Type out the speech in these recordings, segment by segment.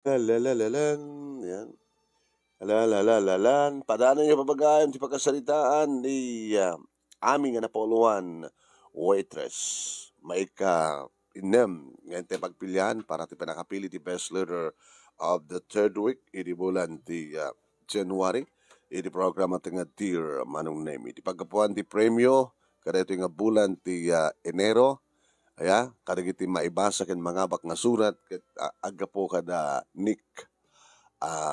Lalalalan, yan. Lalalalan, padaanan niyo papagayon ti pagkasaritaan ni aming napoluan waitress. Maika inem ngayon tayo pagpilihan para ti panakapili ti best leader of the third week iti bulan ti January iti programa ti nga Dear Manong Nemi. Iti pagkapuan ti premyo kada ito nga bulan ti Enero. Kadagiti maibasa ken mangabak nga surat ket agapo kada Nick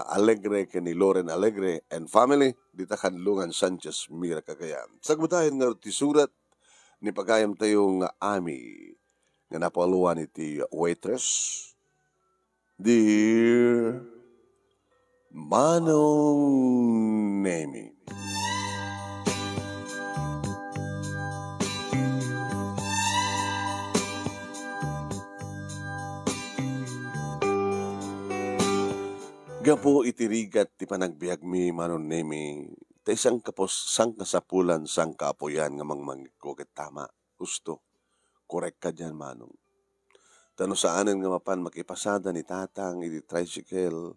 Alegre ken ni Loren Alegre and family dita kanlungan Sanchez Mira Cagayan. Sagbutahin nga ti surat ni pagayam tayo nga ami nga napaluan iti waitress. Dear Manong Nemi. Gapo itirigat ti panagbiag mi Manong Nemi. Ta isang kapos sang kasapulan sang kaapoyan nga mangmangko ket tama. Gusto. Korek ka dyan Manong. Tano saanen nga mapan makipasada ni tatang iti tricycle.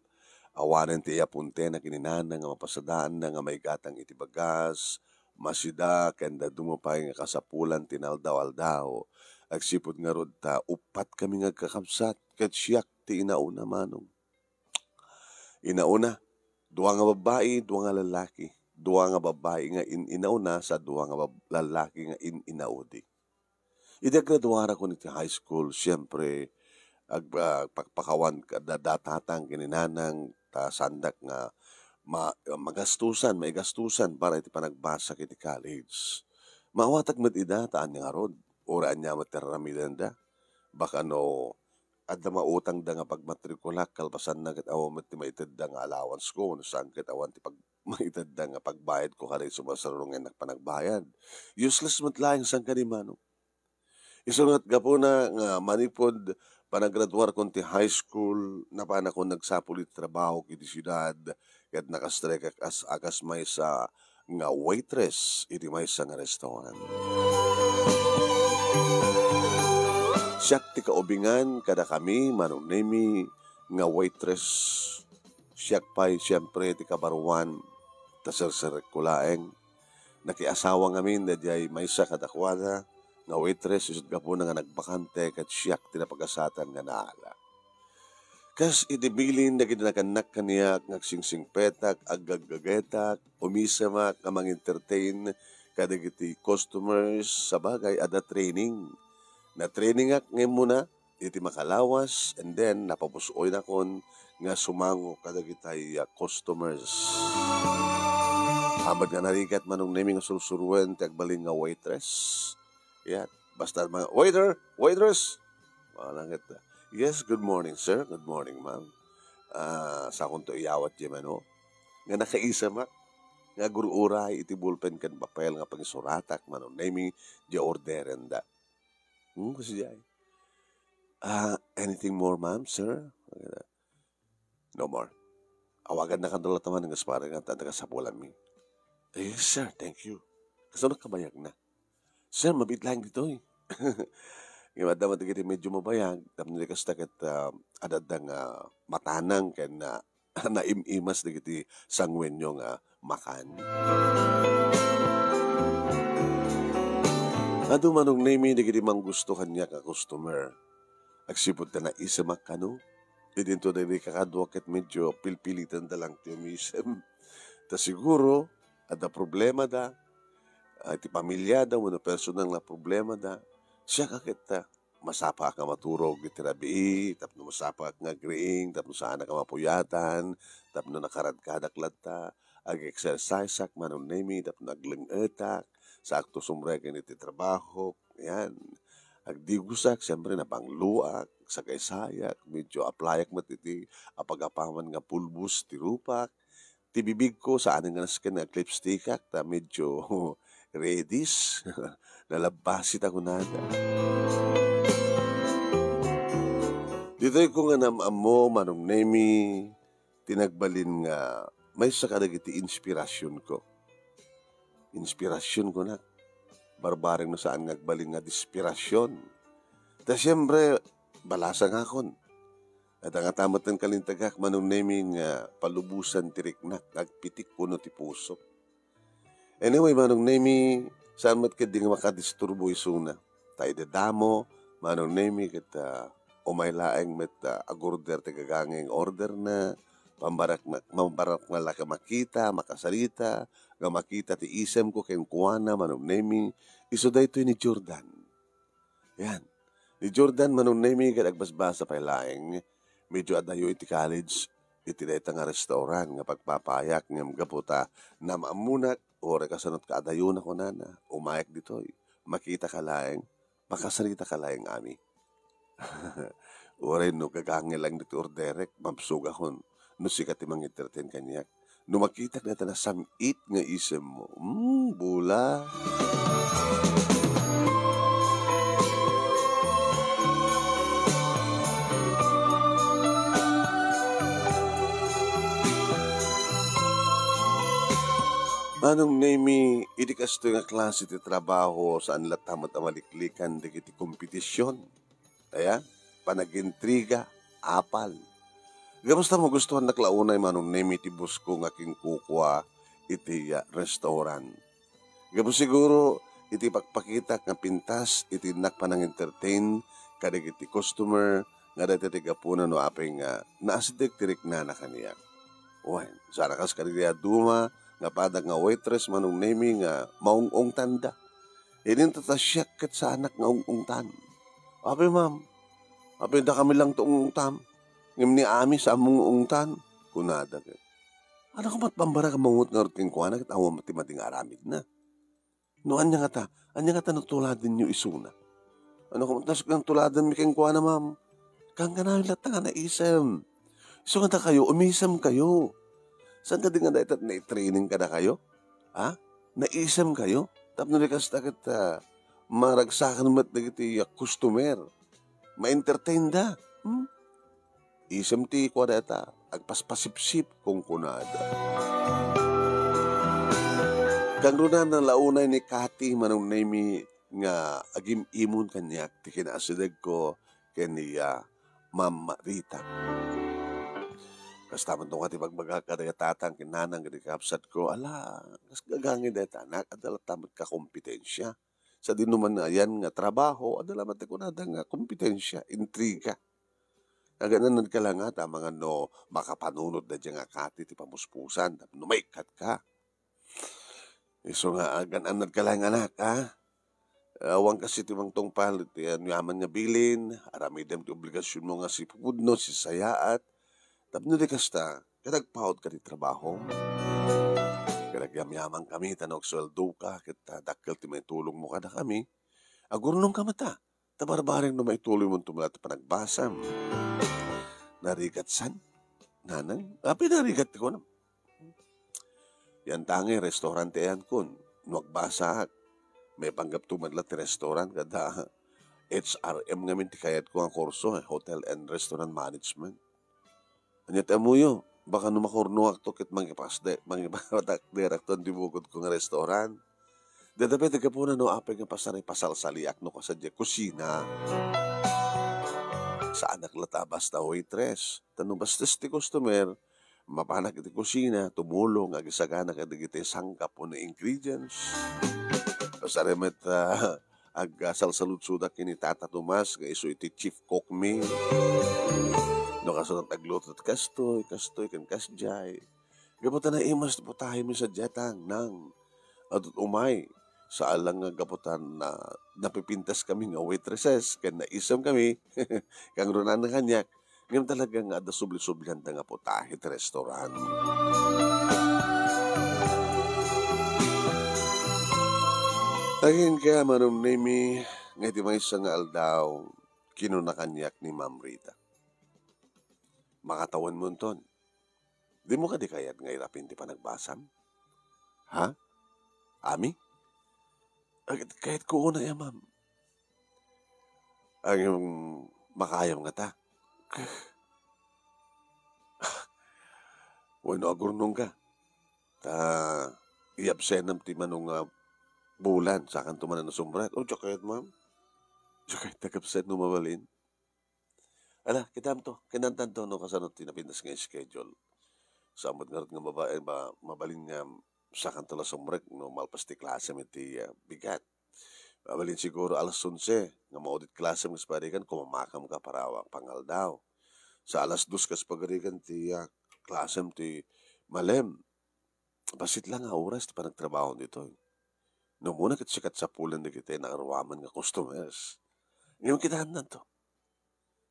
Awanen ti apunte na kininana nga mapasadaan na nga may gatang iti bagas. Masida kenda dumupay nga kasapulan tinaldaw-aldaw. Agsipod nga rod ta upat kami nga kakabsat ket siyak ti inauna Manong. Inauna, duwa nga babae, duwa nga lalaki. Duwa nga babae nga inauna sa duwa nga lalaki nga inaudi. Ida graduara ko niti high school, siyempre, pagpakawan datatang kininanang ta sandak nga magastusan, may gastusan para iti panagbasa iti college. Mawatag mat ida, taan nga rod, oraan niya matiramidan da. Baka no, at mautang da nga pagmatrikulak, kalpasan na kat awan ti maitid da nga allowance ko, no saan kat awan ti maitid da nga pagbayad ko kare sumasarungan na panagbayad. Useless matlaing sang kanimano. Isunod ka po na nga manipod panagraduar ko ti high school na pa na ko nagsapulit trabaho kiti syudad kat nakastrek akas may sa nga waitress iti may sa nga restaurant. Siyak ti kaubingan kada kami Manong Nemi nga waitress. Siyak pa'y siyempre ti kabaruan ta serserek kulaeng. Nakiasawa ngamin na diay may sa kadakwada nga waitress isut ka po na nga nagbakante kat siyak ti napagasatan nga naala. Kas itibilin na kinakanak kaniyak ngagsingsing petak agagagetak umisamak nga mang-entertain kadagiti customers sa bagay ada training. Na-training ak ngayon muna, iti makalawas, and then napapusoy na kon nga sumango kadagitay customers. Amad nga narikat Manong Nemi nga sursuruan, tagbalin nga waitress. Yan, basta mga waitress. Malangit na. Yes, good morning sir, good morning ma'am. Sa akong to iyawat di man o. Nga nakaisa mak, nga guruuray iti bulpen kan papel nga pangisuratak Manong Nemi, di orderen da. Kasi di ay. Anything more, ma'am, sir? No more. Awagan na kandola taman ng aspara nga taga-sapulan mi. Yes, sir, thank you. Kaso nakabayag na. Sir, mabit lang dito eh. Yung madama tigiti medyo mabayag, tapos kasta kat adadang matanang ken na naimimas tigiti sangwen yung makan. Ado Manong Nemi digiti manggusto kanya ka customer. Agsipod na isa makano. Idinto na kakadwa ket medyo pilpilitan da lang ti umisem. Ta siguro ada problema da. Ti pamilya da mo personal na problema da. Siya kakita masapa ka maturog iti rabii, tapno masapa ka ngagriing, tapno sana ka mapuyatan, tapno nakaradkadak latta, ag-exercise ak Manong Nemi, tapno naglengetak, sakto sumreken iti trabaho, yan. Agdigusak, siyempre na pangluak, sagay-sayak, medyo aplayak mat iti apagapaman nga pulbus, tirupak, ti bibig ko saan nga nasken nga lipstick ta medyo redis, nalabasit ako nada. Dito'y ko nga namamo, Manong Nemi, tinagbalin nga may sakadag iti inspirasyon ko. Inspirasyon ko na. Barbareng no saan ngagbalin nga dispirasyon. Ta siyempre, balasa nga kon. At ang atamatan kalintagak manong naming palubusan tiriknak agpitik kuno ti puso. Anyway, manong nemi saan mat kading makadisturbo isuna. Tayo dadamo, manong nemi kita umaylaeng met agorder ti gagangeng order na mambarak na laka makita, makasarita, nga makita ti isem ko ken kuana manong nemi iso da ito ni Jordan. Yan. Ni Jordan manong nemi kat agbasbasa pa laeng medyo adayo iti college iti dayta nga restaurant nga pagpapayak ngem gaputa na maamunak ore kasanot ka adayo na kunana umayak ditoy makita ka laeng makasarita ka laeng ami. Ore no kagangelang dito orderek mamsuga kon no sikat imang entertain kanyak. No makita na na samit nga isem mo. Bula. Manong nemi, idi kasto nga klase ti trabaho saan latamat amaliklikan di kiti kompetisyon. Kaya, panagintriga, apal. Gamusta mo gustuhan na klaunay manong nemi ti busko nga king kukwa iti restaurant. Gamus siguro iti pagpakita nga pintas iti nakpanang entertain kadig iti customer nga dati ti gapuna no apeng nga naasidik tirik na kaniya. Uwan, sana kas kaniya duma nga padag nga waitress manong nemi nga maungong tanda. Inin tatasyak kat sa anak nga ungong tan. Ape ma'am, ape da kami lang to ungong tam. Ngim ni ami sa among ungong tan. Kunada ka. Ano ka matpambara ka mangut nga rutin ko anak at awa mati-mating aramid na. No anya nga ta natuladin nyo isuna. Ano ka matasok ng tuladan mi keng kuana ma'am. Kang ganawin lahat nga naisem. So nga kayo, umisem kayo. Saan ka din nga dahil na-training ka na kayo? Ha? Naisem kayo? Tapos nalikas takit maragsakan mat na kiti customer. Ma-entertain da. Isem ti kwa data. Agpaspasipsip kung kunada. Kang runan ng launay ni Kati manong nemi nga agim imun kanyak ti kinasidag ko kaniya Ma'am Rita. Kas taman tong ati pagbagakadagatatan kinanang gani kapsat ko, ala, kas gagangin dahil anak, adala tamat ka kompetensya. Sa dinuman na yan nga trabaho, adala mati ko na nga kompetensya, intriga. Naganan ka lang nga, mga no, makapanunod na dyan nga kati, ti pamuspusan, no may kat ka. So nga, ganan ka lang anak, ha? Awang kasi timang tong palit, yaman nga bilin, aramidem ti obligasyon mo nga si pupudno, si sayaat, tapno di kasta, kadagpaot ka di trabaho. Kadagyamyaman kami, tanong sweldo ka, kita dakkel ti may tulong mo kada kami. Agurnong ka mata, tabarbaring no may tuloy mo tumulat panagbasam. Narigat san? Nanang? Api narigat ko na. Yan tangi, restaurante yan kun. Nuagbasa, may panggap tumadlat ti restaurant kada HRM ngamin ti kayat ko ang kurso, Hotel and Restaurant Management. Anyat amuyo, baka numakurno akto kit mangipasde, mangipatak direkton di bukod ko nga restaurant. Dadapit ka po na no apay nga pasari pasalsaliak no kasadya kusina. Sa anak lata basta waitress. Tanong bastas ti customer, mapanak iti kusina, tumulong, agisagana ka digiti sangkap po na ingredients. Pasari met salsalutsudak kini Tata Tomas, nga iso iti chief cook me. No kasunod aglutot kastoy, kan kasjay. Gaputan na imas po tayo mi sa jetang nang adot umay sa alang nga gaputan na napipintas kami nga waitresses kan naisam kami kang runan na kanyak ngam talaga nga ada subli-sublihan nga po tayo ti restaurant. Agin ka manong nemi nga iti may isang aldaw kinunakanyak ni Ma'am Rita. Makatawan mo ton. Di mo ka di kayat nga irapin ti panagbasam? Ha? Ami? Kahit ko na ma'am. Ang yung makayam nga ta. Bueno, agurnong ka. I-absenam ti manong bulan. Sakan tumanan na sumbrat. O, tsakayat ma'am. Tsakayat nag-absent no mabalin. Ala, kitam to, kinantan to no kasanot tinapindas nga schedule. Samot nga rin nga babae, mabalin nga sa kantala sumrek no malpas ti klase met ti bigat. Mabalin siguro alas 11 nga maudit klase mo sa parikan kumamakam ka para pangal daw. Sa alas 2 kas pagarikan ti klase ti malem. Basit lang nga oras ti panagtrabaho dito. No muna kat sikat sa pulan di kita nakaruaman nga customers. Ngayon kita to.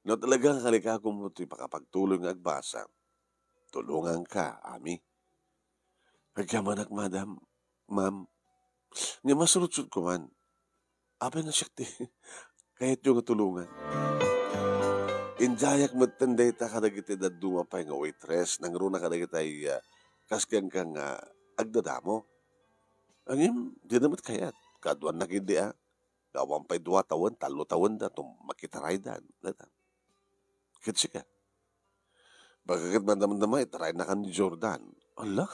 No talagang kalikako mo ti pakapagtuloy nga agbasa. Tulungan ka, ami. Pagkamanak, madam, ma'am, nga masurut-sut ko man. Abay na siya ti, kahit yung tulungan. Injayak matanday ta kadagiti da dumapay nga waitress, nang runa kadagiti kaskan ka nga agdadamo. Angim, di naman kayat. Kaduan na kindi Gawang pa'y 2 taon, 3 taon da, makitaray dan. Kitsi ka. Bagagit man itaray na kan ni Jordan. Allah.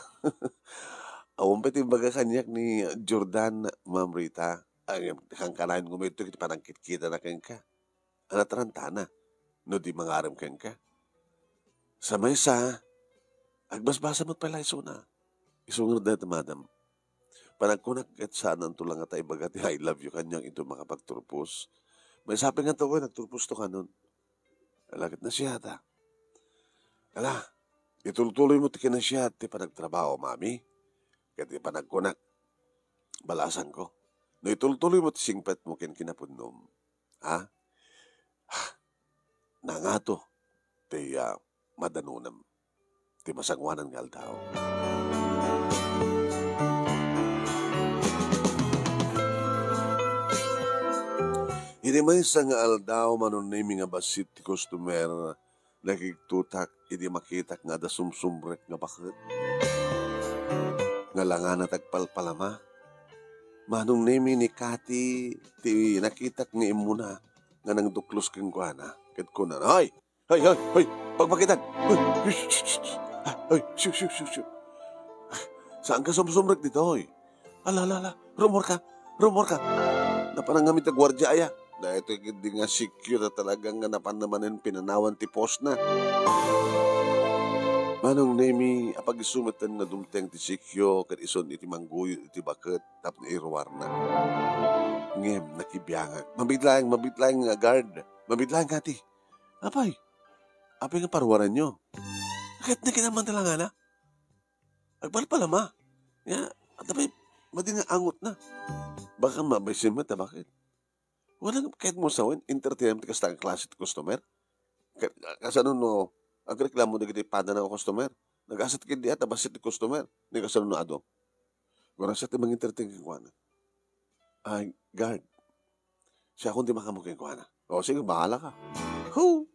Awang pa'y timbaga kanyak ni Jordan, Ma'am Rita. Ang kangkanahin gumito, kita parang kita na kang ka. Anatarantana. No di mangaram kang ka. Sa may agbasbasa mo't pala isuna. Isunod na ito, madam. Panagkunak at saan ang tulang at ibagat I love you kanyang ito makapagturpos. May sabi nga tawa, nagturpos to ka nun. Alagit na siya ta. Ala, ituloy mo tikin na siya at panagtrabaho, mami. Kaya panagkunak, balasan ko. No ituloy mo tisingpet mo kinapudnom. Ha? Nangato, ti madanunam. Ti masangwanan nga aldaw. Hindi may isang aldaw manunimi nga basit ti customer nakiktutak hindi makitak nga da sumsumrek nga bakit. Nga langan na tagpalpalama. Manong nimi ni Kati ti nakitak ni imuna nga nang duklos keng kuana. Kat ko na, Hoy! Pagpakitan! Hoy! Shoo! Saan ka sumsumrek dito, hoy? Ala, rumor ka! Napanangamit na gwardya aya. Na ito hindi nga secure na talagang nga napanamanin pinanawan ti post na. Manong nemi apag isumatan na dumteng ti secure kat ison iti mangguyo iti baket tap na irwar na. Ngem nakibiyangag. Mabitlayang nga guard. Mabitlayang kati. Apay nga parwaran nyo. Kahit na kinaman talaga na. Agpalpalama. Nga, at apay, madi nga angot na. Baka mabaysin mo ta bakit? Walang kahit mo sawin, entertainment ka sa klase ti customer. Kasano no, ang reklamo na kita pada na customer. Nag-asat ka di at abasit ti customer. Nagkasano no ado. Gura sa ti mang-entertain ka na. Ay, guard. Siya kung di makamukin ko na. O sige, bahala ka. Ho!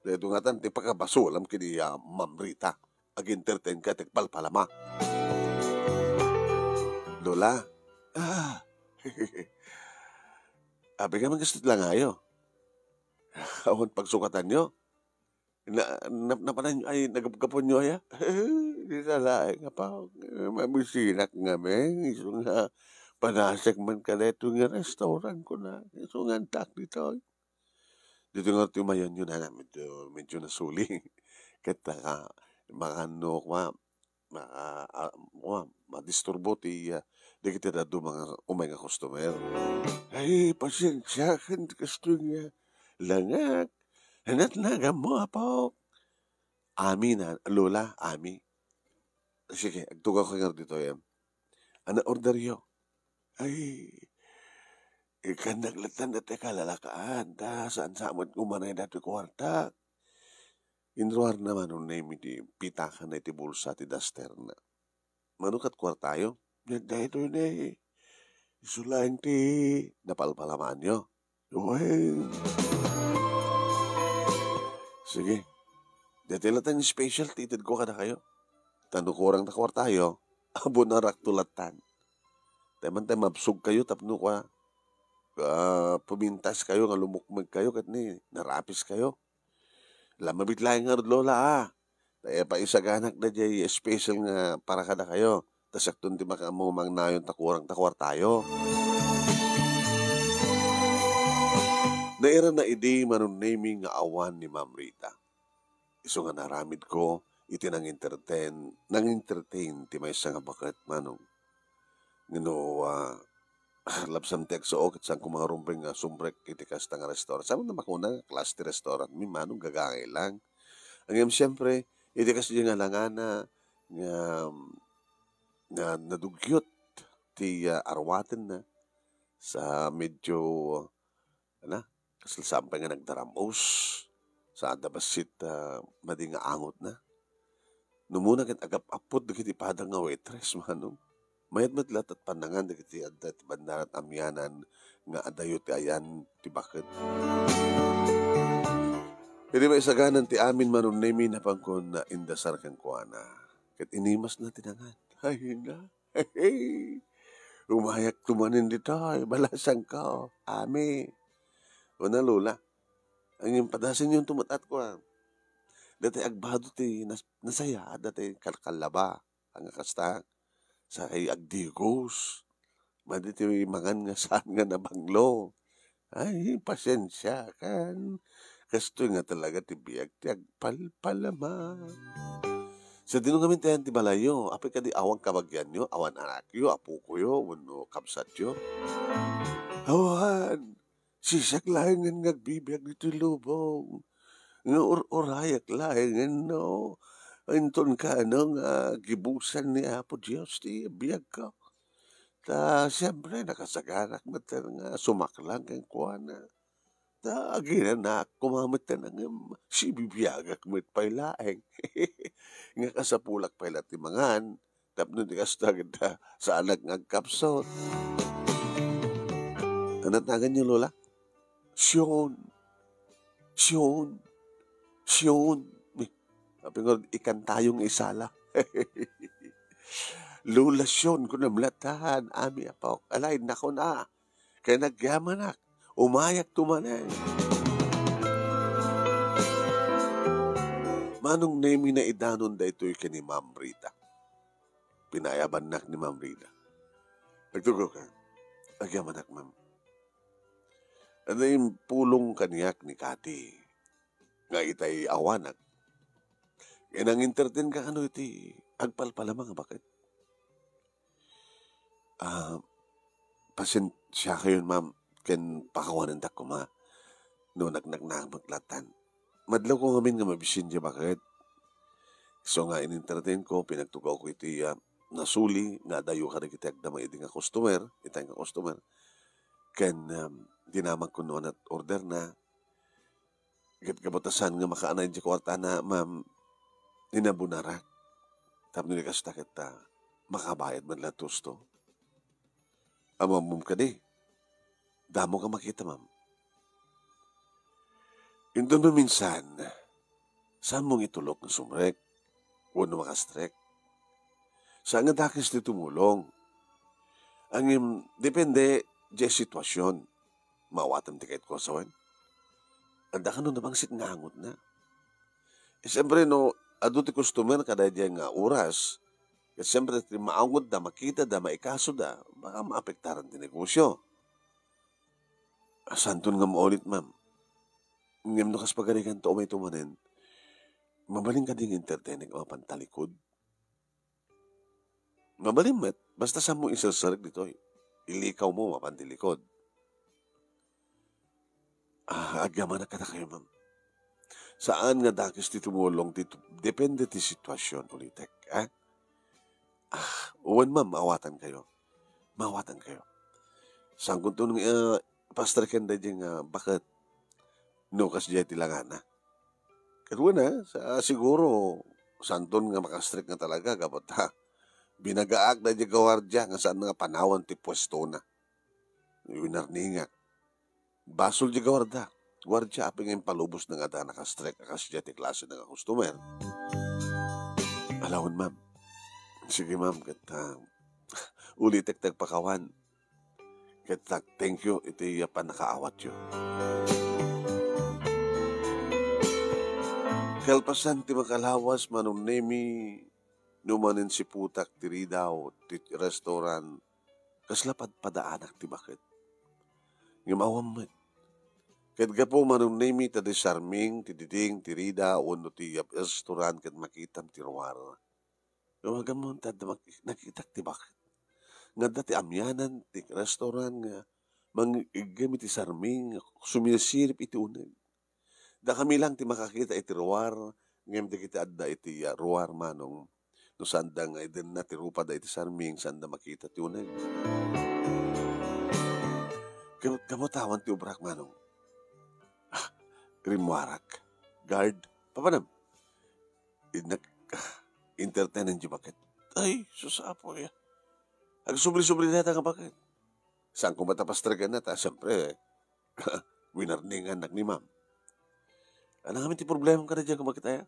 Dito nga tan, ti pagkabasulam kini Ma'am Rita. Ag-entertain ka, tigpalpalama. Lola. Abi ka magkastit lang ayo. Awan pagsukatan nyo. Napanan nyo ay nagapagapon nyo ay. Di talae nga pa. Mamisinak nga men. Iso nga panasek man ka na ito nga restaurant ko na. Iso nga antak dito. Dito nga tumayan nyo na medyo nasuling. Kata ka makano madisturbo ti di kita dado mga umay nga customer. Ay, pasensya kan gusto nga langak. Hanat naga mo apo. Ami na, lola, ami. Sige, agtuga ko nga dito yan. Ano order yo? Ay, ikan naglatan na teka lalakaan. Ta, saan samot kumanay dati kwarta. Indruar naman nung name iti pitakan na iti bulsa ti daster na. Manukat kwartayo? Yan dahil ito yun eh. Isulain ti napalpalaman nyo. Uy. Sige. Datilatan yung special titid ko kada kayo. Tanukurang na kwartayo. Abo na raktulatan. Taman mabsug kayo tapno ka. Pumintas kayo nga lumukmag kayo kat ni narapis kayo. Lamabit lang nga lola Daya pa isaganak na jay special nga para kada kayo. Tas aktun ti makamumang nayon takurang takwar tayo. Naira na idi manong naming nga awan ni Ma'am Rita. Iso nga naramid ko, iti nang entertain ti may nga bakat manong. Ngano, labsam tek so okit sang kumangarumping nga sumbrek iti kasta nga restaurant. Sama na makuna, class ti restaurant, mi manong gagangay lang. Ang siyempre, iti kasi nga langana, nga, nga nadugyot ti arwaten na sa medyo, ano, kasi sampay nga nagdaramos sa adabasit madi nga angot na. Numuna ket agap-apod dagiti padang nga waitress manong. Mayat matlat at panangan dagiti adda ti bandarat amyanan nga adayo ti ayan ti baket. Pwede ba isaganan ti amin manon nemi na pangkon na indasar kang kuana. Ket inimas na tinangan. Ay na. Hey. Umayak tumanin dito. Balasang ka. Ami. O na lola. Ang yung padasin yung tumutat ko. Dati agbado ti nasaya. Dati kalkalaba. Ang kasta. Sa kay agdigos. Madi ti mangan nga saan nga nabanglo. Ay, pasensya kan. Kasto nga talaga ti biyag ti agpalpalama. Sa dinong tayan ti balayo. Apay ka di awang kabagyan nyo. Awan anak yo. Apo ko yo. Wano kapsat yo. Awan. Sisak laing nga nagbibiyag dito lubong. Nga urayak laing no. Inton ka nga gibusan ni Apo Diyos ti biyag ka. Ta siyempre nakasagarak mata nga sumaklang kang kuana. Ta agina na kumamit na nga si bibiyagak met pailaeng. Nga kasapulak paila ti mangan. Tapno di kastagad sa anak ngagkapsot. Anatagan niyo lola? Siyon. Sabi ko, ikan tayong isala. Lulasyon ko na mlatahan, ami apaw. Alay, nako na. Kaya nagyamanak, umayak tumanay. Manong nemi na idanon da ito'y kani Ma'am Rita. Pinayabanak ni Ma'am Rita. Nagtugo ka. Nagyamanak, ma'am. Ano yung pulong kaniyak ni Kati? Nga itay awanak. Kaya nang entertain ka ano iti agpalpalamang bakit? Pasensya kayo ma'am. Ken pakawanan da ko ma. No nagnagnamaglatan. Madlaw ko ngamin nga mabisin niya bakit? So nga in-entertain ko, pinagtugaw ko iti nasuli, nga dayo ka na kita agdamay iti nga customer, itay nga customer. Ken dinamag ko noon at order na kabatasan nga makaanay di kwarta na ma'am ninabunarak tapno ni kasta kita makabayad man latos to amamum ka di damo ka makita ma'am indon mo minsan saan mong itulok ng sumrek o na makastrek saan nga dakis di tumulong ang depende di sitwasyon mawatan ti kahit ko sawan. Anda ka nun namang sitngangot na. Siyempre no, ado ti customer kada diya nga oras. Siyempre maangot da, makita da, maikaso da, baka maapektaran ti negosyo. Santun nga maulit ma'am. Ngam no kas pagarikan to umay tumanin, mabaling ka ding entertaining o pantalikod. Mabaling met, basta sa mo isasarig dito, ilikaw mo mapantilikod. Agyaman na kada kayo, ma'am. Saan nga dakis ti tumulong dito? Depende ti sitwasyon ulitek. Uwan, ma'am, mawatan kayo. Mawatan kayo. Saan kung ito nung pastraken na dyan bakit no kas dyan tilangana. Kadwa na, siguro, santon nga makastrek nga talaga, kapot binagaak na dyan gawardya nga saan nga panawan ti pwesto na. Winarningak. Basol di gawarda. Gwardya aping yung palubos ng ada nakastrek akas dyan ti klase ng customer. Alawon, ma'am. Sige, ma'am. Ulitek pakawan. Thank you. Ito yung panakaawat yun. Kalpasan ti makalawas manong nemi numanin si putak tiri daw ti restaurant kaslapad padaanak ti bakit. Ngimawam mo. Ket gapo manong name ti disarming, ti diding, ti rida, uno ti restaurant ket makitam ti ruwar. Wagamon tad nakita ti bakit. Nga dati amyanan ti restaurant nga mangigami ti sarming, sumisirip iti uneg. Da kami lang ti makakita iti ruwar, ngem ti kita adda iti ruwar manong no sanda nga iden na ti rupa da iti sarming, sanda makita ti uneg. Kamutawan ti ubrak manong, rimwarak, guard, papanam, entertainan di bakit. Ay, susapo ya. Ag subli-subli na nga bakit. Saan ko matapastragan na ta, siyempre, winarningan ni ma'am. Ano kami ti problema ka na dyan kung bakit aya?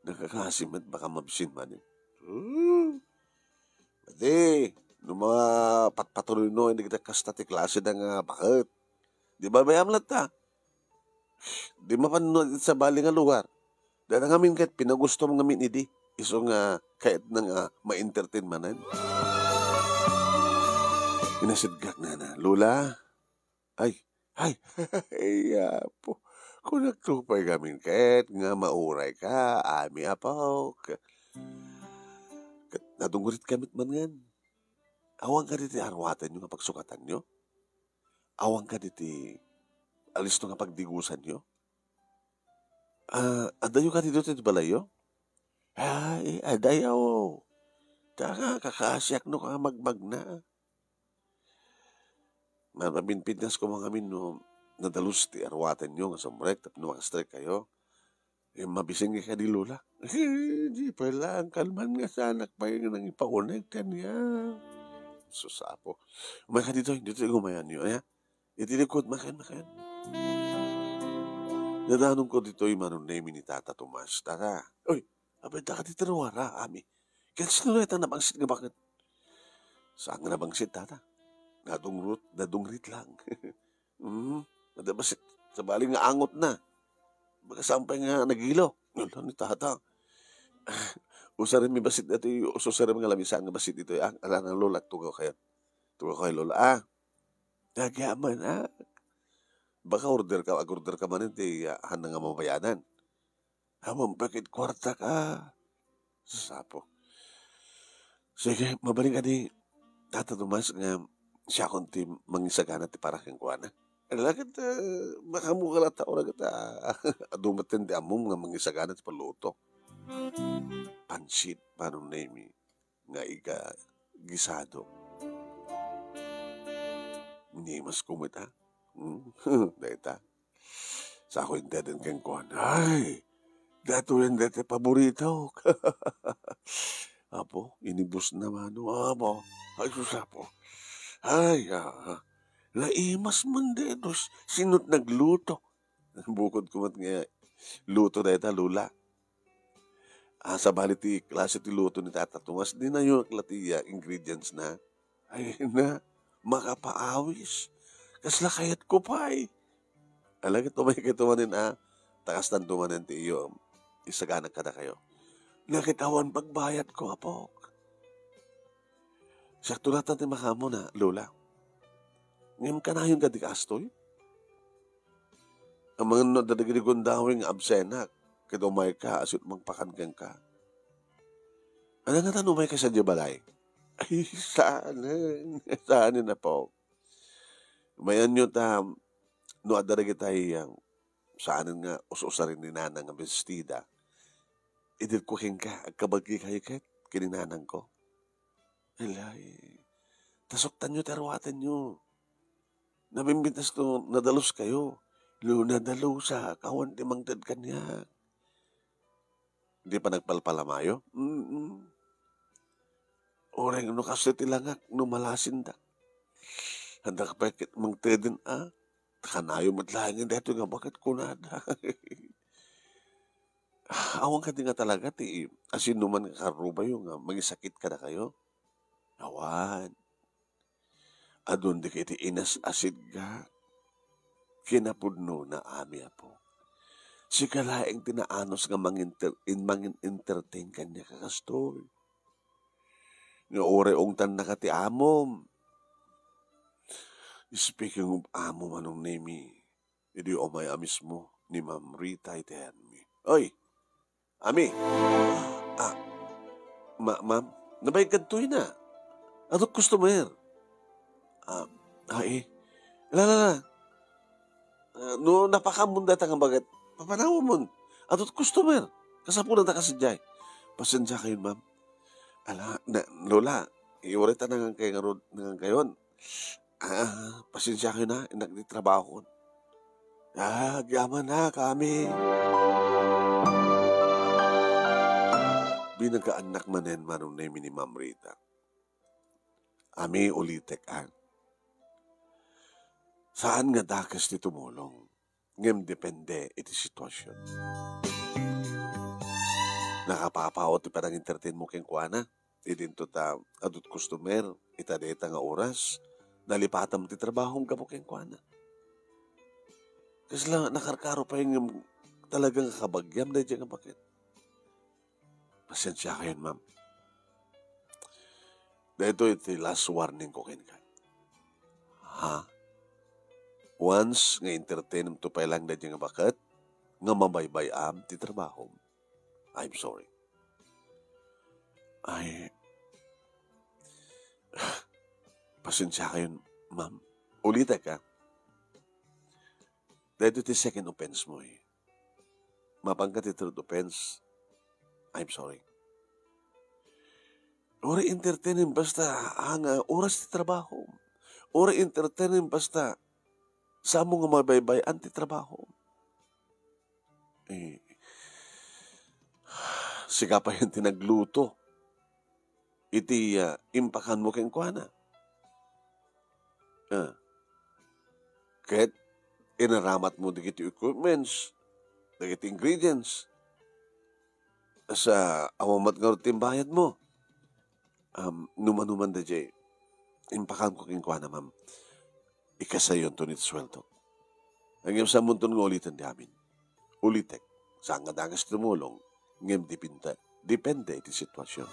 Nakakasim at baka mabisin man yun. Pati, nung mga patpatuloy no, hindi kita kasta ti klase na nga bakit. Di ba bayam lang ta? Di mapanood sa bali nga lugar. Dahil ngamin kahit pinagusto mong ngamin idi. Iso nga kahit na nga ma-entertain manan. Inasidgak na, Lula. Ay, po. Kung nagtupay gamin kahit nga mauray ka, ami apaw. Nadunggurit kamit man ngan. Awang ka diti arwatan nyo nga pagsukatan nyo. Awang ka diti alis nga pagdigusan nyo. Adayo ka dito ti balayo? Ay, adayaw. Taka, kakasyak no ka magmag na. Mapinpinas ko mga amin no, nadalus ti arwatan nyo nga sumrek, tapno makastrek kayo. Mabising ka di Lola. Di pala, ang kalman nga sa anak pa yung nang ipakunig kanya. Susapo. Umay ka dito gumayan nyo. Itinikot, makan. Nadanong ko dito yung manong name ni Tata Tomas. Tata, oy, abay da ka dito rawara, ami. Kaya sino na nabangsit nga bakit? Saan nga nabangsit, Tata? Nadungrit lang. Nadabasit, sa baling nga angot na. Baka sampay nga nagilo. Wala ni Tata. Usarin mi basit ito yung usarin nga lamisan nga basit ito. Ala ng Lola, tugaw kayo. Tugaw kayo, Lola. Nagyaman, baka order ka man hindi handa nga mabayanan. Hamon, bakit kwarta ka? Sapo. Sige, mabaling ka ni Tata Tomas nga siya konti mangisagana ti para kang kuwana. Alagad, makamukala tao na kita. Adumatin di amom nga mangisagana ti paluto. Pansit, manong name nga gisado. Hindi mas kumita. Dahita. Sa ako hindi din kang kuhan. Ay, dato yan dati paborito. Apo, inibus naman. Apo, ay susapo. Ay, laimas man dedos. Sinot nagluto. Bukod kumat nga luto dahita, Lula. Sa bali ti klase ti luto ni Tata Tomas, di na yung klatiya ingredients na. Ay na, makapaawis. Kasla kayat ko pa Alagit tumay kayo tumanin takas tan tumanin ti iyo. Isaganak ka na kayo. Nakitawan pagbayad ko, Apok. Sakto natin ti makamo na, Lola. Ngayon ka na yung gadikastoy? Ang mga nadadagirigong dawing absenak, kadumay ka, asit magpakangang ka. Ano nga tanumay ka sa dibalay? Ay, saan na po. Mayan nyo no adaragi tayo saan nga ususarin ni nanang nga bestida. Idil ko ka, agkabagi kayo kahit kininanang ko. Alay, tasoktan nyo, tarwatan nyo. Namimbintas to, nadalos kayo. Nadalo sa kawan timang tad kanya. Hindi pa nagpalpalamayo? Orang no kasi tilangak, no malasin da. Handa ka pa mang tedin Kanayo matlangin dito nga bakit kunada. Awang ka nga talaga ti asin naman karuba yung magisakit ka na kayo. Awan. Adun di kiti inas asid ga. Kinapudno na ami apo. Si kalaeng tinaanos nga mangin entertain kanya kakastoy. Nga oreong tan nakati amom. Speaking of amo manong name, Idi o may amis mo ni Ma'am Rita itayan mi. Oy, ami, ah, ma'am, nabay kadtoy na. Adot customer. Ah, ay, la. No napakamunda ta nga bagat. Papanaw mo. Adot customer. Kasapunan ta kasadyay. Pasensya kayo, ma'am. Lola, iulit na nga kayo ngayon. Pasensya kayo na. Nagtitrabaho ko. Gaman na kami. Binagkaanak manen manong na ni Ma'am Rita. Ami ulitek ang. Saan nga dakas ti tumulong? Ngem depende iti sitwasyon. Nakapapawat ti parang entertain mo keng kuana. Idinto ta adut customer. Itadeta nga oras. Nalipatam ti trabahong ka mo keng kuana. Kasi lang nakarkaro pa yung talagang kabagyam na dyan nga bakit. Pasensya kayo, ma'am. Dito iti last warning ko kayo. Ha? Once nga entertain to pa lang na dyan nga bakit, nga mabaybayam ti trabaho. I'm sorry. Pasensya kayo, ma'am. Ulita ka. Dito iti second offense mo eh. Mapangkat iti third offense, I'm sorry. Ora entertainin basta hanga oras ti trabaho. Ora entertainin basta sa mo nga mabaybay anti trabaho. Siga pa yung tinagluto. Iti impakan mo keng kuana. Kahit inaramat mo digiti equipments, digiti ingredients, sa awamat nga timbayad mo. Numan da jay, impakan ko king kuana, ma'am. Ikasayon to nito sweldo. Ang sa munton nga ulitan di amin. Ulitek. Saan nga dagas tumulong, ngem depende iti sitwasyon.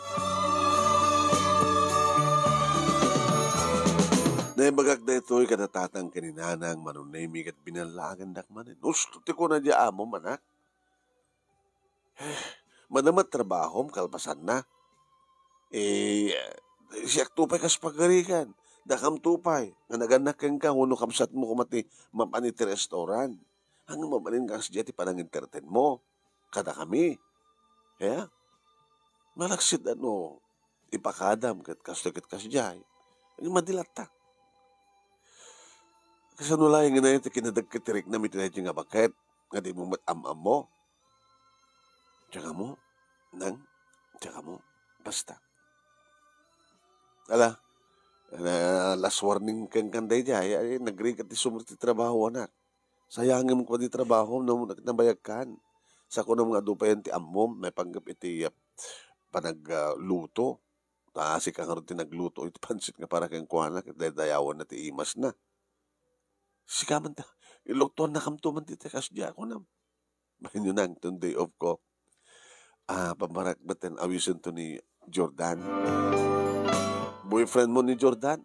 Naibagag na ito'y kanatatang kaninanang manunaymi at binalagan dakmanin. Gusto ti ko na di amo, manak. Manamat trabaho, kalpasan na. Siyak tupay kas pagarikan. Dakam tupay. Nga naganak kang ka, huno kamsat mo kumati mapaniti restaurant. Hanggang mapanin ka sa ti panang entertain mo. Kada kami. Yeah? Malaksit ipakadam kat kastakit kasjay. Ang madilat ta. Kasi nulay nga na ito kinadagkatirik na mitinay nga bakit. Nga di mo matamam mo. Tsaka mo. Basta. Last warning kang kanday diya. Nag-ring at sumurti trabaho, anak. Sayangin mo pa di trabaho na nabayag kan. Sa ko na mga dupayan ti amom, may panggap iti panagluto. Taasi ka nga rin tinagluto. Ito pansit nga para kang kuhanak. Dayawan na ti imas na. Sikaman ta. Iloktuan na kamtuman ti tekas diya ako na. Bahin yun ang day off ko. Pamarak baten awisan to ni Jordan. Boyfriend mo ni Jordan?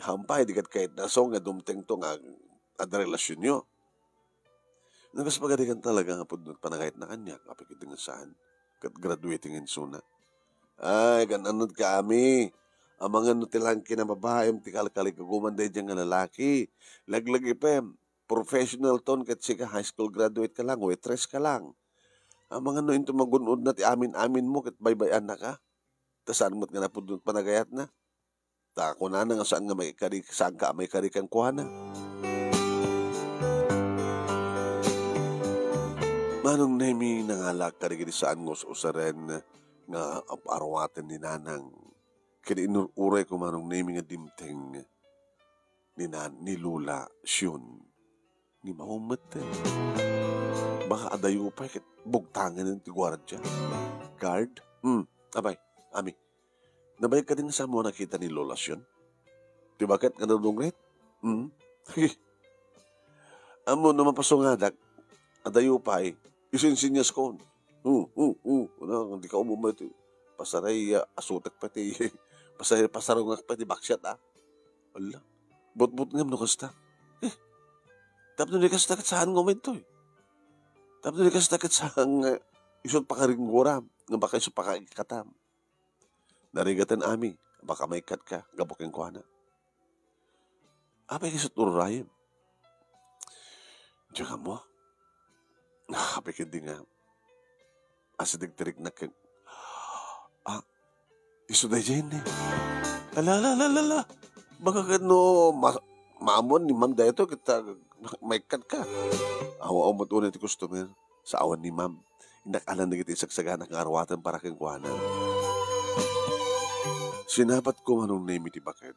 Hampay, di kat kahit naso nga dumteng to nga ada relasyon nyo. Nagas pagadikan talaga nga po panangayat na kanya, kapag iti nga saan, kat graduating in suna. Gananod ka ami. Ang mga nutilang kinababae, tikal-kali kagumanday dyan nga lalaki. Laglagi pa, professional ton, kat sika high school graduate ka lang, waitress ka lang. Ang mga no into magunod na ti amin-amin mo, kat baybayan na ka. Ta saan mo't nga napudun panagayat na. Ta ako na nga saan nga saan ka may karikan kuha na. Manong nemi nangalak karigid saan ngos usaren nga arwaten ni nanang. Kaya inuray ko manong nemi nga dimteng ni Lula Siyun. Ni mahumat baka adayo pa kit bugtangan ng tigwardya. Guard? Abay, ami. Nabayag ka din sa mo nakita ni Lola Siyun? Di bakit nga nanungret? Amo naman pasungadak, adayo pa isinsinyas ko. Hindi ka umumat. Pasaray asutak pati. Pasarungak pati baksyat. Wala. Bot-bot ngam no kasta. Eh, tapno ni kasta kat saan ngomit to eh. Tapno ni kasta kat saan isot pakaringgoram, nga baka isot pakakatam. Narigatan ami, baka may kat ka, gabukin ko na. Apay isot ururayim. Diyan mo, apay ka din nga, asidig tirik na kin, isot na dyan eh. Ala, baka ka no, maamon ni ma'am dahito, kita may kat ka. Awa mo ito na ti customer sa awan ni ma'am. Inakalan na kita isagsagan ang arwatan para kang kuhanan. Sinapat ko manong name iti bakit.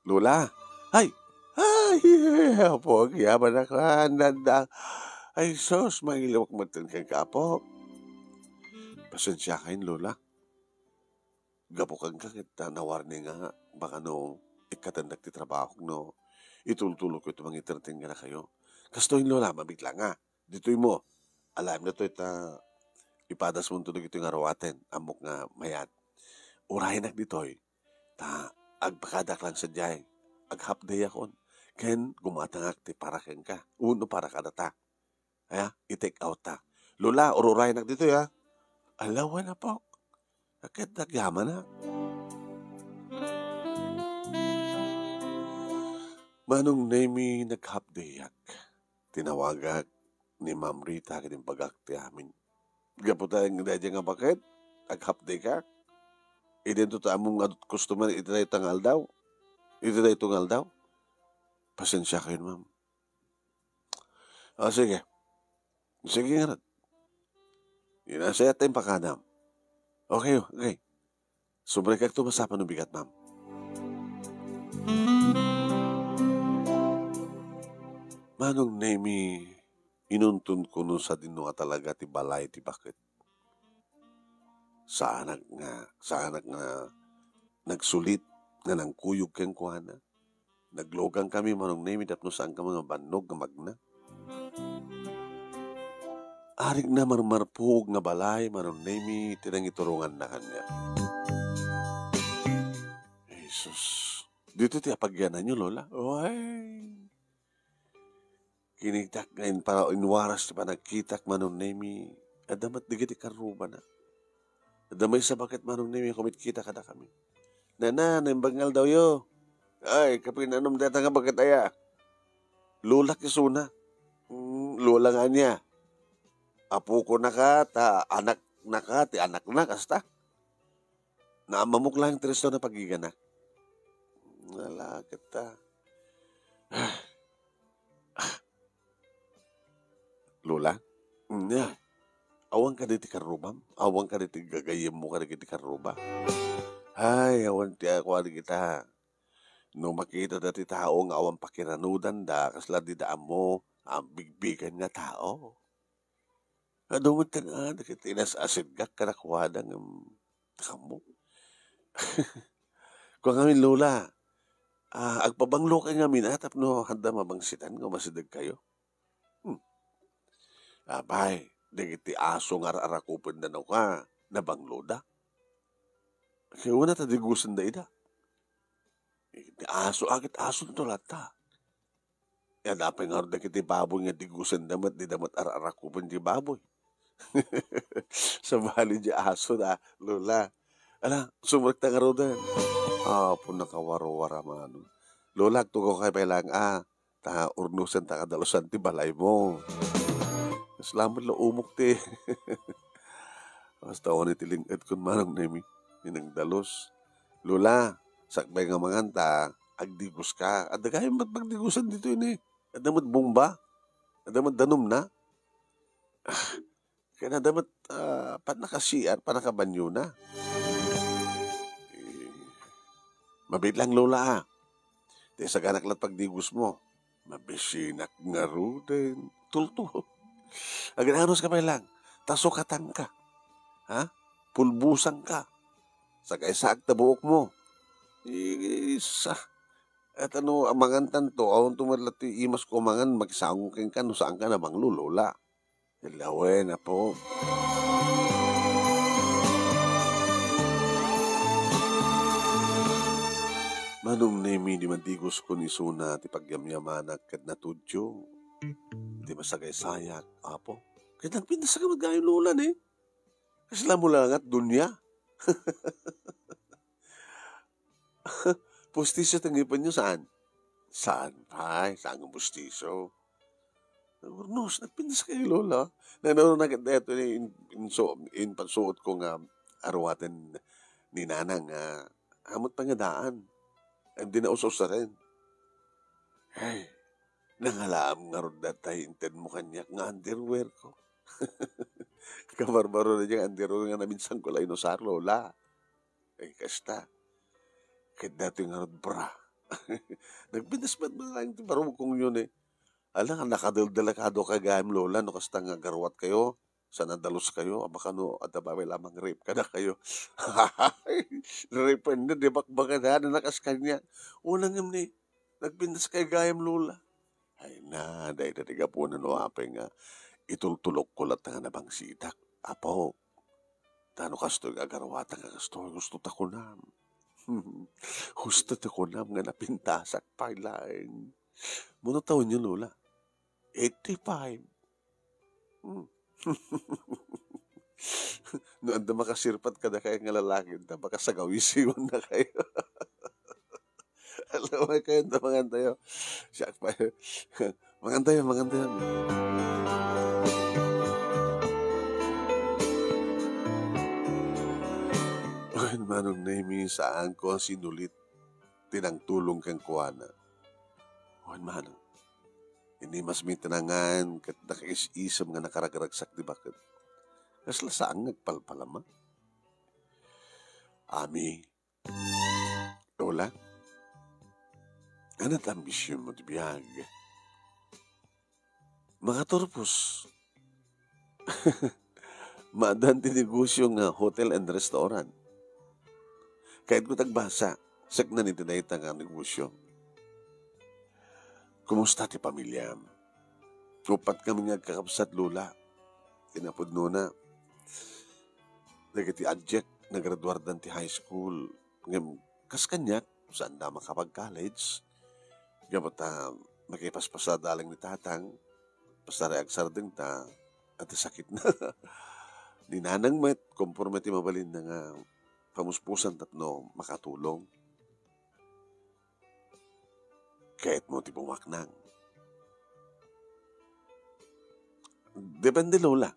Lola, ay, apo, yaman na ka, nanda. Ay, sos, mangilawak matan kang kapo. Pasensya kain, Lola. Gapukan ka kita, nawarning nga, baka no, ikatandak ti trabaho, no, itultulo ko ito mga entertain nga na kayo. Kastoy, Lola, mabigla nga. Dito'y mo, alam na to ita, ipadas mo tulog ito yung arawaten, amok nga mayat. Urahin ak dito'y, ta, agpakadak lang sa diyay, aghapday akon, ken gumatangak ti para ken ka, uno para ka data. Kaya, i-take out ta. Lola, urahin ak dito'y ha. Alawan na po. Akit nagyaman na. Manong nemi naghapdayak. Tinawagak ni Ma'am Rita kiting pagakti amin. Gaputang dadya nga bakit? Aghapday ka? Idento ta among adot customer itiday tangal daw. Itiday tungal daw. Pasensya kayo, ma'am. Sige. Sige nga rin. Inasaya tayong pakadam. Okay. Sobre kag tumasapan ng bigat, ma'am. Manong nemi, inuntun ko nun sa dino nga talaga ti balay ti bakit. Saanak nga nagsulit nga nang kuyog keng kuhana. Naglogang kami manong nemi tapno saan ka mga banog nga magna. Arig na marmarpug nga balay manong nemi tinang iturungan na kanya. Jesus, dito ti apagyanan nyo, Lola. Oy! Kinitak ngayon para inwaras ti panagkitak manong nemi. Adamat digiti karuba na. Adamay sa bakit manong nemi kumitkita kada kami. Nana, nambangal daw yo. Ay, kapinanom data nga bakit aya. Lola kisuna. Lola nga niya. Apo ko na ka, anak na ka, ti anak na, kasta. Naamamok lang tristo na pagiganak. Wala kita. Lola? Yeah. Awang ka diti karubam? Awang ka diti gagayem mo ka diti karuba? Ay, awan ti ako kita. No makita dati tao nga awang pakiranudan da, kasla di daan mo, ang bigbigan nga tao. Adumot ka na, nakitinas asid gak kanakuha ng kamo. Kung ngamin, Lola, agpabanglo ka nga minatap no, handa mabangsitan nga masidag kayo. Abay, dagiti aso nga arakupin na ka, nabanglo da. Kaya una tadigusan da ida. Aso, agit aso na to lata. Yan dapat nga rin dagiti baboy nga digusan damat, di damat arakupin di baboy. Sa bali di aso na, Lola. Ala, sumurek ta nga rin din. Po nakawaro-wara man. Lola, tuko kay pailang, ta urnusan ta kadalusan ti balay mo. Salamat lang umok ti. Basta ako nitilingkat kun manang nemi. Ninang dalos. Lola, sakbay nga manganta, agdigos ka. Ada kayo magdigusan dito yun eh. Adamot bomba. Adamot danom na. Kaya adamot panakasiyar, panakabanyo na. Mabit lang, Lola. Di sa ganaklat pagdigos mo. Mabisinak nga ro din. Tulto. Agananos ka pa lang. Tasukatan ka. Pulbusan ka. Sa kaisaag na buok mo. Isa. At amangan to, awon tumalati imas ko mangan, magsangking ka, no saan ka namang Lola. Ilawe na po. Manong nemi di mandigos ko ni Suna ti pagyamyamanak kat natudyo. Di masagay sayak, apo. Kaya nagpintas ka magayong lulan eh. Kasi mo lang at dunya. Pustiso tangipan nyo saan? Saan? Ay, saan ang pustiso? Urnos, nagpintas kayo, Lola. Nanaro na kita ito in pansuot ko nga arwaten ni Nanang amot pangadaan. Ay, di na usos na rin. Ay, nangalam nga ron datay inten mo kanyak nga underwear ko. Kabarbaro na dyan underwear nga naminsan ko lang inosar, Lola. Ay, kasta. Kahit dati nga ron bra. Nagpintas ba't ba lang ito? Parang kung yun eh. Alang, nakadaldalakado ka gayam, Lola, no kasta nga garwat kayo, sa nadalos kayo, abaka no, at abaway lamang rape ka na kayo. Rape na, di bakbaka na, nakas kanya. Unang yun ni, nagpindas kay gayam, Lola. Ay na, dahil natiga po na no, apay nga, itultulok ko lang nga nabang sitak. Apo, tano kasto nga garwatan nga kasto, gusto ta ko na. Gusto ta ko na, nga napintasak pa ilain. Muna taon yun, Lola. 85. No, anda makasirpat ka na kayo nga lalaki, anda makasagawisiwan na kayo. Alam mo kayo, anda mangantayo. Siyak pa yun. Mangantayo. Ay, manong naimi saan ko ang sinulit, tinang tulong kang kuwana. Ay, manong. Hindi mas may tinangan kat nakais-isam nga nakaragaragsak di bakit. Kasla saan nagpalpalama? Ami, Lola, anat ambisyon mo di biyag? Makaturpos. Maadan ti negosyo nga hotel and restaurant. Kahit ko tagbasa, sak na ni tinayta nga negosyo. Kumusta ti pamilya? Upat kami nga kakapsat, Lola. Tinapod na. Nagati adject, nagraduardan ti high school. Kas kanya, saan na makapag-college. Gabata, makipaspasa dalang ni tatang. Basta reagsar din ta. At sakit na. Ni Nanang met, komporme ti mabalin na nga pamuspusan tatno makatulong. Kahit mo ti bumaknang. Depende, Lola.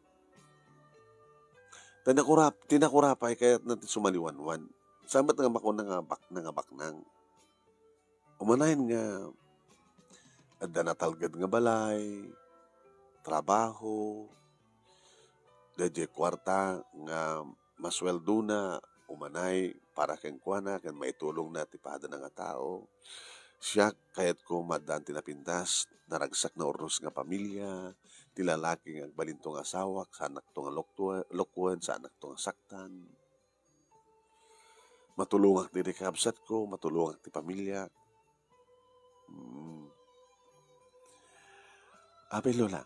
Tinakurapay kaya't natin sumaliwanwan. Sabat nga mako nga baknang. Umanahin nga adda natalgad nga balay, trabaho, dadya kwarta nga masweldo na, umanay para kang kuana, kan maitulong na tipada na nga tao. Siya kayat ko madan tinapintas, naragsak na oros nga pamilya, tilalaki nga balintong asawak, sa anak to nga lokwan, sa anak to nga saktan. Matulungak diri kabsat ko, matulungak ti pamilya. Abe, Lola.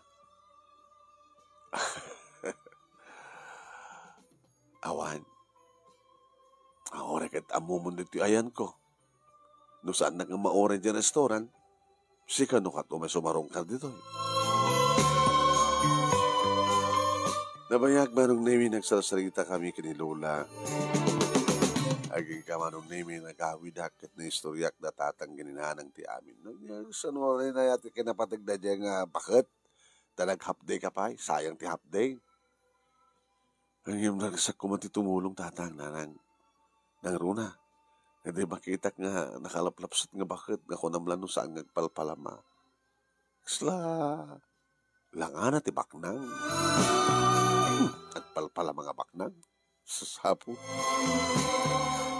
Awan. Ora kat amumon dito ayan ko. No saan na nga maoran dyan restaurant, sika no kato may sumarong ka dito. Nabayag manong nami nagsasalita kami kini Lola. Aging ka manong nami nagawidak at na istoryak na tatang gininanang ti amin. Saan mo rin na yati kinapatag na dyan nga bakit? Talag half day ka pa, sayang ti half day. Ang yung nagsak ko tumulong tatang nanang runa. Hindi makita nga nakalaplapsat nga bakit nga kunamlan no saan nagpalpalama. Kasla langan ti baknang. Nagpalpalama nga baknang. Sasapo.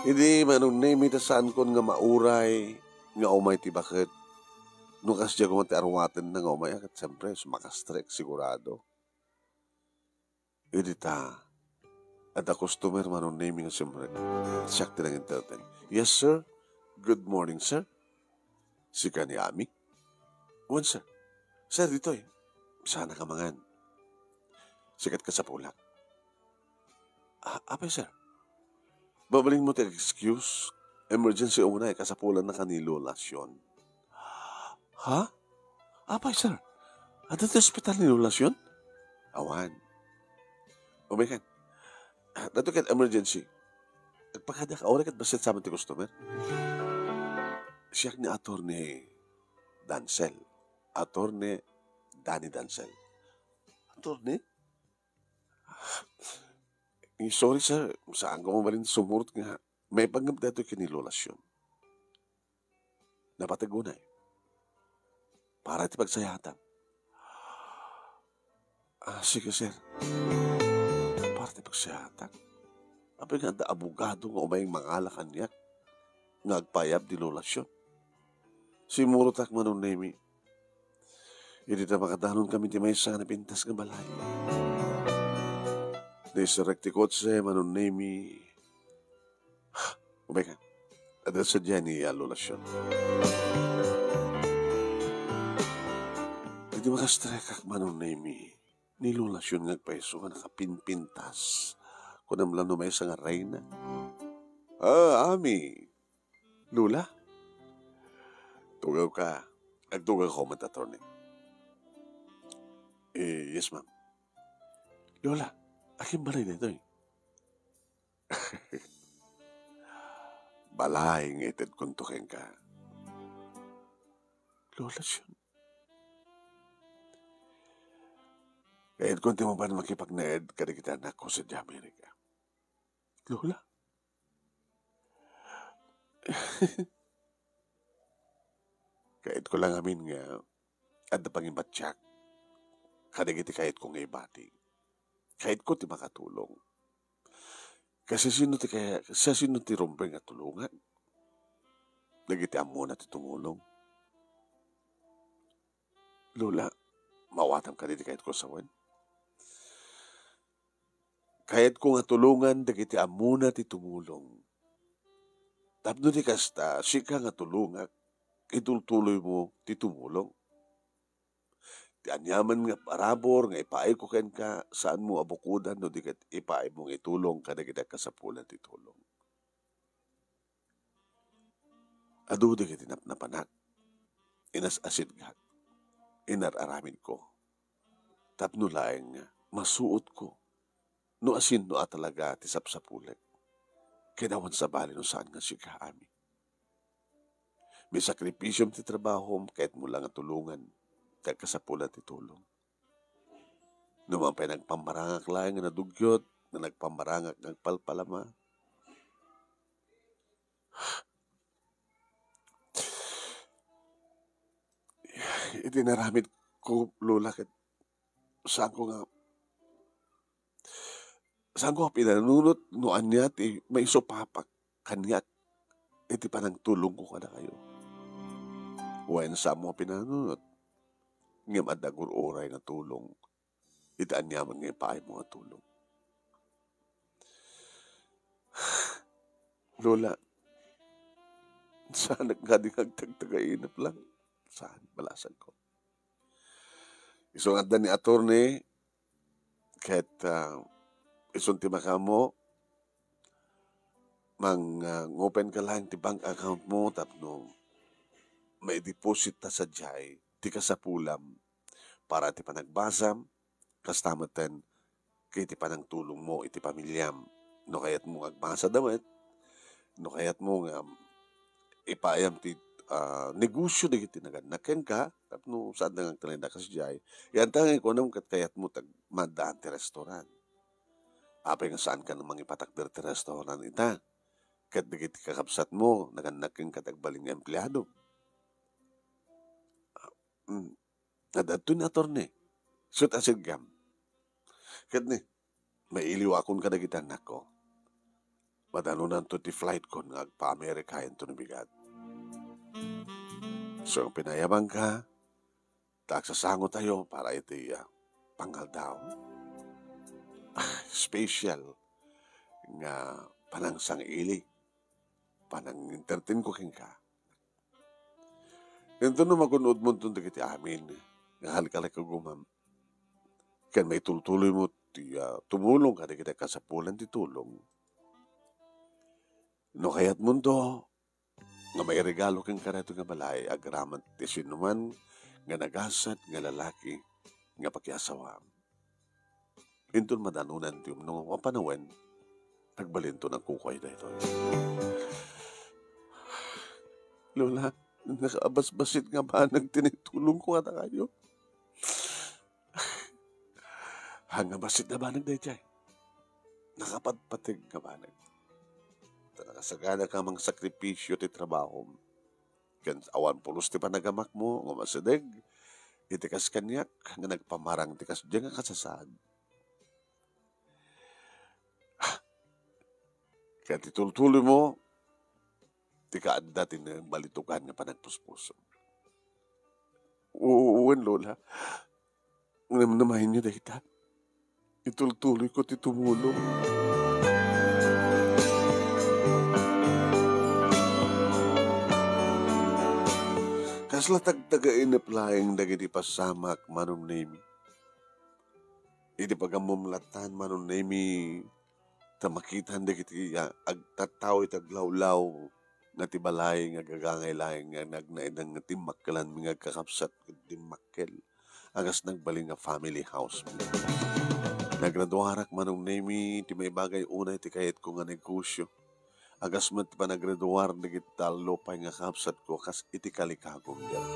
Hindi manong naimita saan kon nga mauray nga umay ti bakit. Nung kasya ko ti arwaten na nga umay at siyempre sumakastrek sigurado. Hindi ta. At a customer manong naming siyempre. Siyak tinang entertain. Yes, sir. Good morning, sir. Si ni Ami. Wan, sir. Sir, dito eh. Sana ka mangan. Sikat ka sa pula. Apay, sir. Babaling mo tayo excuse. emergency una kasapulan na kanilulasyon. Ha? Apay, sir. Ada sa ospital nilulasyon? Awan. Umikan. Dato kat emergency. Nagpakada ka, oras kat basit sa ti customer. Siya ni Attorney Dancel. Attorney Danny Dancel. Attorney? Sorry sir, saan ko mo ba rin sumurot nga? May panggap dato kinilulasyon. Napatagunay. Para ti pagsayatan. Sige sir. Para ti pagsayatan. Apay nga da abogado nga umayang mangalakan niya. Ngagpayab di lulasyon. Si Murutak manon nemi. Hindi na makadanon kami ti maysa na pintas nga balay. Nisirekti kotse manon nemi. Umay ka. Ada sa Jenny lulasyon. Hindi makastrekak manon nemi. Nilulasyon ngagpaiso nga nakapinpintas. Kung namlan no may isang reyna. Ami. Lula? Tugaw ka. Agtugaw ko, Attorney. Yes, ma'am. Lola, aking balay na ito eh. Balay ng ited kuntukin ka. Lola siya. Kahit kunti mo pa na makipag-naed kadikitan ako sa Amerika. Lola? Kahit ko lang amin nga, at na pangimbatsak, kadagiti kahit kong ibati. Kahit ko ti makatulong. Kasi sino ti rumpeng at tulungan? Nagiti amo na ti tumulong. Lola, mawatam ka diti kahit ko sawan. Kahit ko nga tulungan, nagiti amo na ti tumulong. Tapno ti kasta, sika nga tulungan, itultuloy mo ti tumulong. Ti anyaman nga parabor, nga ipaay ko ken ka, saan mo abukudan, no di kat ipaay mong itulong, kadagita kasapulan ti tulong. Adu di kat napanak, inasasid ka, inararamin ko. Tapno laeng masuot ko, no asin no atalaga ti sapsapulan. Kinawan sa bali no saan nga siya kami. May sakripisyom ti trabaho, kahit mo lang tulungan, kagkasapulan ti tulong. Naman pa nagpamarangak lang nga nadugyot, na nagpamarangak ng palpalama. Itinaramid ko, Lola, saan ko pinanunot, noan niya, may isopapak, kanyak, iti pa nang tulong ko ka na kayo. Huwag sa mo pinanunot, nga madagur oray na tulong, itaan niya man nga ipaay mo nga tulong. Lola, saan nagkadingagtagtagainap lang? Saan? Balasan ko. Isungad na ni Attorney, kahit isunti maka mo, open ka lang ti bank account mo, tapno may deposit ta sa jay, ti kasapulam, para ti panagbasam, kastamatan, kay ti panang tulong mo, iti pamilyam, no kayat mo agbasa damit, no kayat mo nga ipayam ti negosyo di kiti naganaken ka, tapno saan na nga talenda ka sa jay, yan tangin ko nang kayat mo tagmadaan ti restaurant. Apay nga saan ka namang ipatakder ti restaurant ita, kat di kiti kakapsat mo, naganaken ka tagbaling empleyado. Nadato ni Attorney, sut asid gam. Kat ni, mailiw akong kadagitan nako. Madanunan to ti flight ko nga agpa-Amerika yan to nabigat. So, ang pinayabang ka, taksasango tayo para iti pangal daw. Special nga panang sang ili, panang entertain ko king ka. Ganito no magunod mo itong dagiti amin, nga halkalay ka gumam. Kan may tultuloy mo, tumulong ka, di kita kasapulan ti tulong. No kayat mundo, nga may regalo kang karato nga balay, agraman ti sinuman, nga nagasat, nga lalaki, nga pakiasawa. Intun madanunan ti umno, mapanawen, nagbalinto ng kukoy na ito. Lola, nakaabas-basit nga ba nagtinitulong ko ata kayo? Hanga basit na ba nagdayjay? Nakapatpatig nga ba nakasagana ka mang sakripisyo ti trabaho. Kan awan pulos ti panagamak mo, nga masideg, itikas kanyak, nga nagpamarang tikas diyan nga kasasad. Kaya titultuloy mo, ti kaadda ti balitukan nga panagpuspuso. Uwan, Lola. Namnamahin niyo dahil itultuloy ko ti tumulong. Kasla tagtagain na playing dagiti pasamak manong nemi. Iti pagamumlatan manong nemi tamakitan dagiti agtataw itaglawlaw nga ti balay nga gagangay laing nga nagnaidang nga timakkelan nga kakapsat timakkel agas nagbaling nga family house. Nagraduarak manong nemi ti may bagay unay ti kayat ko nga negosyo. Agas mat pa nagraduar dagiti talopay nga kapsat ko kas iti kalikagom yan.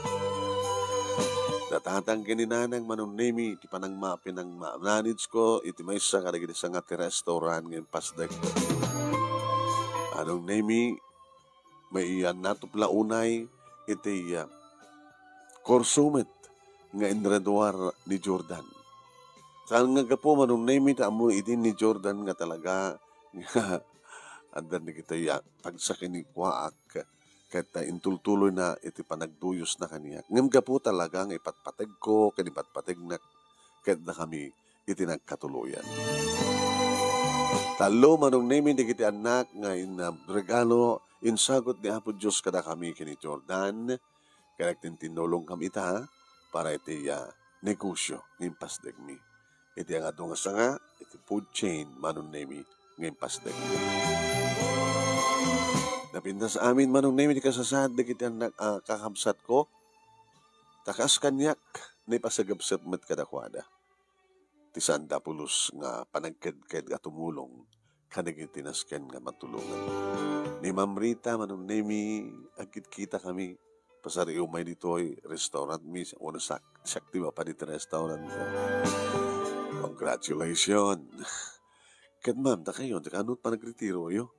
Natatang kininanang manong nemi ti panangmapin ang mananits ko iti may isa ka dagiti sa nga ti restaurant ngayon pasdag ko. Anong nemi may iyan natupla unay iti korsumet nga ingraduar ni Jordan. Saan nga po manong nemi ta mo iti ni Jordan nga talaga nga andan ni kita pagsakin ni kwaak kata intultuloy na iti panagduyos na kaniya. Ngam ka po talaga nga ipatpateg ko, kanipatpateg na kahit na kami iti nagkatuluyan. Talo manong nemi di kiti anak nga regalo insagot ni Apo Diyos kada kami kini Jordan kaya tintinulong kami ita para iti negosyo ng pasdeg mi. Iti ang atong nga iti food chain manong nemi ng pasdeg mi. Napinta sa amin manong nemi di kasasad di kiti kakabsat ko takas kanyak na ipasagabsat met kadakwada. Ti Santa Pulos nga panagked-ked at tumulong kanagiti nasken nga matulungan. Ni Ma'am Rita manong nemi agkit kita kami pasari umay ditoy restaurant mi una sakti pa dito restaurant ko. Congratulations. Kat ma'am ta kayo ta kanut pa nagretiro yo.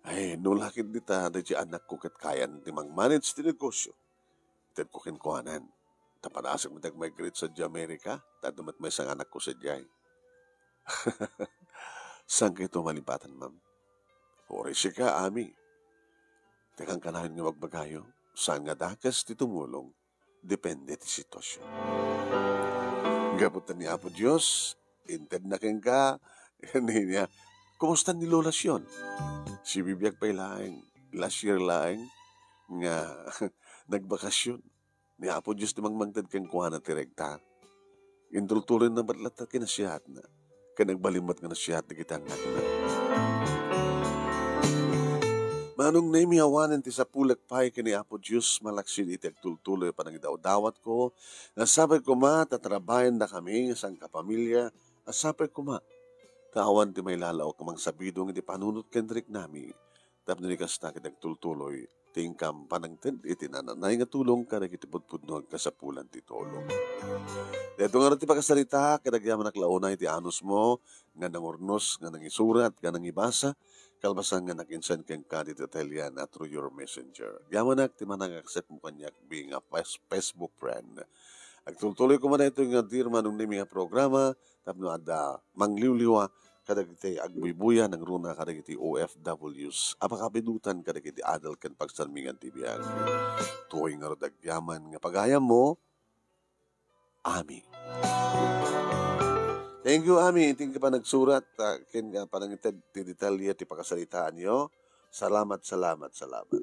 Ay nulakid dita da anak ko kat kayan ti mang-manage ti negosyo. Ted ko kinkuanan. Tapanasag mo tag-migrate sa Amerika, tatumat may isang anak ko sa Jai. Saan kayo malipatan, ma'am? Ori siya ka, ami. Tekang kanahin nga magbagayo, saan nga dakas ti tumulong, depende ti sitwasyon. Gabutan ni Apo Diyos, inted na keng ka, niya, kumusta ni Lola Sion? Si bibiyag pa'y laing, last year laing, nga nagbakasyon. Ni Apo Diyos di mangmangtad kang kuha na tiregta. Indulturin na batlat na kinasiyat na. Kanagbalimot nga nasiyat na kitang na. Manong na imihawanan ti sa pulak pa'y kini Apo Diyos malaksin iti agtultuloy pa nang idawdawat ko. Nasapay ko ma, tatrabayan na kami isang kapamilya. Nasapay ko ma, taawan ti may lalaw kamang sabidong iti panunot kendrik nami. Tapos nilikas na kitagtultuloy. Tingkam panangtid iti nananay nga tulong kada kiti pudpudnog kasapulan ti tolong. Dito nga ti pagkasalita kadagyaman naklauna iti anos mo nga nangurnos nga nangisurat nga nangibasa kalbasan nga nakinsan keng kadit Italian at through your messenger. Yamanak ti manang-accept mo kanyak being a Facebook friend. Agtultuloy ko man ito nga dear manong nimi nga programa tapno ada mangliwliwa kadagiti agbuibuya ng runa kadagiti OFWs. Apakapidutan kadagiti adal ken pagsalmingan ti biag. Tuoy nga rodagyaman nga pagayam mo, Ami. Thank you, Ami. Iting ka pa nagsurat. Ken ka pa nang ti detalye ti pakasalitaan niyo. Salamat, salamat, salamat.